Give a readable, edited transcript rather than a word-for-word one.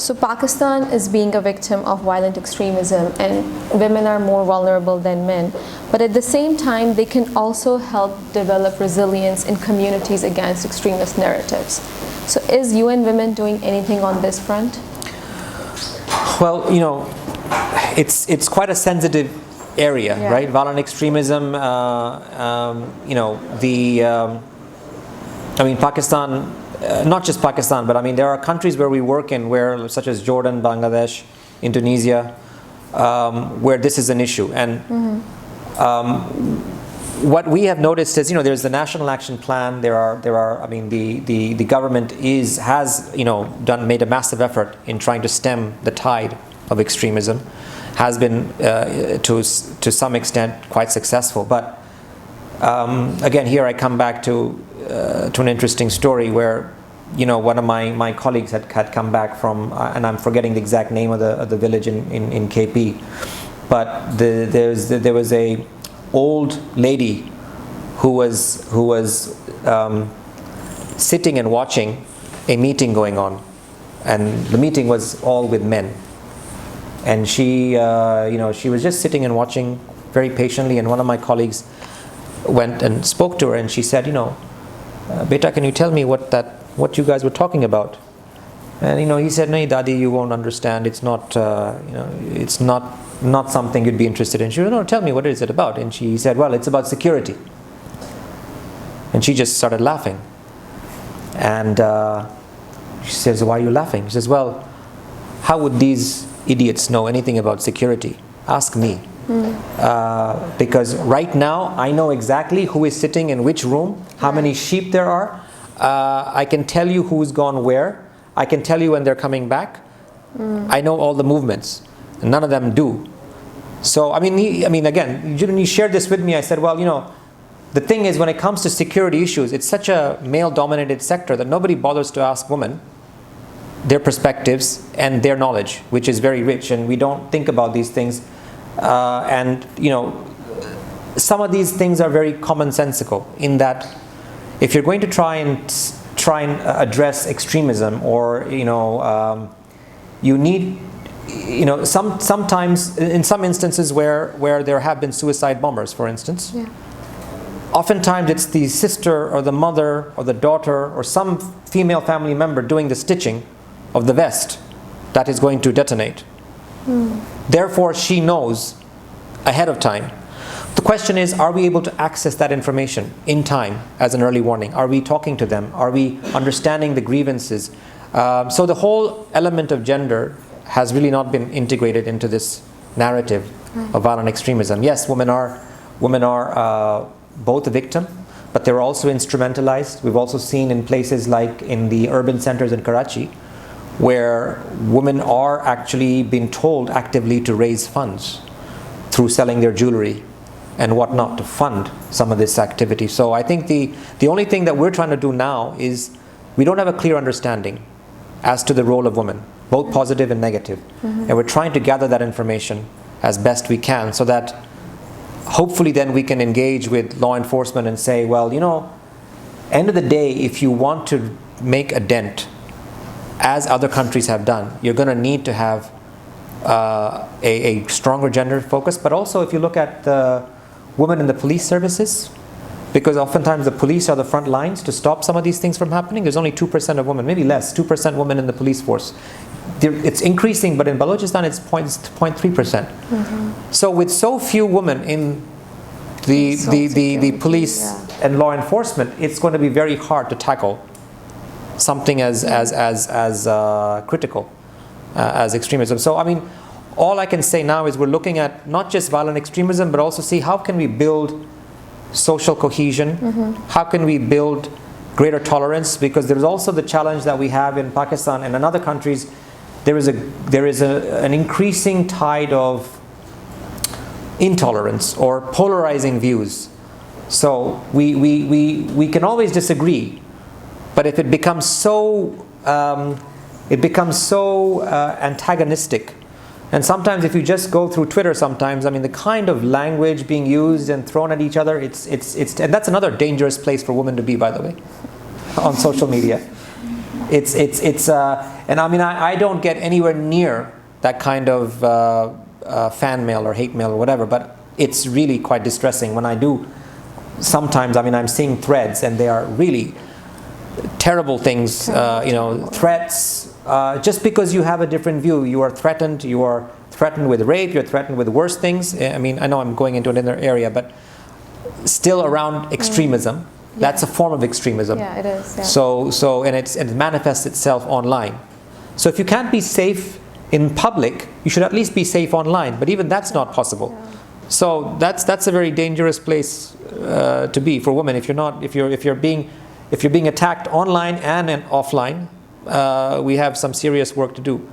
So Pakistan is being a victim of violent extremism, and women are more vulnerable than men. But at the same time, they can also help develop resilience in communities against extremist narratives. So is UN Women doing anything on this front? Well, it's quite a sensitive area, Yeah. right? Violent extremism, Pakistan, not just Pakistan, but there are countries where we work in, such as Jordan, Bangladesh, Indonesia, where this is an issue. And what we have noticed is, there's the National Action Plan. The government has made a massive effort in trying to stem the tide of extremism. Has been to some extent quite successful. But again, here I come back to an interesting story where one of my colleagues had come back from, and I'm forgetting the exact name of the village in KP, but there was a old lady who was sitting and watching a meeting going on, and the meeting was all with men, and she was just sitting and watching very patiently, and one of my colleagues went and spoke to her, and she said, Beta, can you tell me what you guys were talking about? And he said, no, Dadi, you won't understand. It's not it's not something you'd be interested in. She said, no, tell me, what is it about? And she said, well, it's about security. And she just started laughing. And she says, why are you laughing? She says, well, how would these idiots know anything about security? Ask me. Because right now I know exactly who is sitting in which room, how many sheep there are. I can tell you who's gone where. I can tell you when they're coming back. I know all the movements. And none of them do. So again, he shared this with me. I said, well, the thing is, when it comes to security issues, it's such a male-dominated sector that nobody bothers to ask women their perspectives and their knowledge, which is very rich, and we don't think about these things. Some of these things are very commonsensical in that if you're going to try and address extremism, or you need, sometimes in some instances where there have been suicide bombers, for instance. Yeah. Oftentimes it's the sister or the mother or the daughter or some female family member doing the stitching of the vest that is going to detonate. Therefore, she knows ahead of time. The question is, are we able to access that information in time as an early warning? Are we talking to them? Are we understanding the grievances? So the whole element of gender has really not been integrated into this narrative of violent extremism. Yes, women are both a victim, but they're also instrumentalized. We've also seen in places like in the urban centers in Karachi, where women are actually being told actively to raise funds through selling their jewelry and whatnot to fund some of this activity. So I think the only thing that we're trying to do now is we don't have a clear understanding as to the role of women, both positive and negative. And we're trying to gather that information as best we can so that hopefully then we can engage with law enforcement and say, well, end of the day, if you want to make a dent, as other countries have done, you're going to need to have a stronger gender focus. But also, if you look at the women in the police services, because oftentimes the police are the front lines to stop some of these things from happening. There's only 2% of women, maybe less, 2% women in the police force. It's increasing, but in Balochistan it's 0.3%. So with so few women in the police and law enforcement, it's going to be very hard to tackle something as critical as extremism. So all I can say now is we're looking at not just violent extremism, but also see how can we build social cohesion, how can we build greater tolerance, because there's also the challenge that we have in Pakistan and in other countries. There is an increasing tide of intolerance or polarizing views. So we can always disagree, but if it becomes so antagonistic, and sometimes if you just go through Twitter, sometimes the kind of language being used and thrown at each other, it's and that's another dangerous place for women to be, by the way, on social media. And I mean, I don't get anywhere near that kind of fan mail or hate mail or whatever, but it's really quite distressing when I do. Sometimes, I mean, I'm seeing threads and they are really terrible things, threats. Just because you have a different view, you are threatened. You are threatened with rape. You're threatened with worse things. I mean, I know I'm going into another area, but still around extremism. That's a form of extremism. Yeah, it is. Yeah. So and it manifests itself online. So if you can't be safe in public, you should at least be safe online. But even that's not possible. Yeah. So that's a very dangerous place to be for women. If you're being attacked online and offline, we have some serious work to do.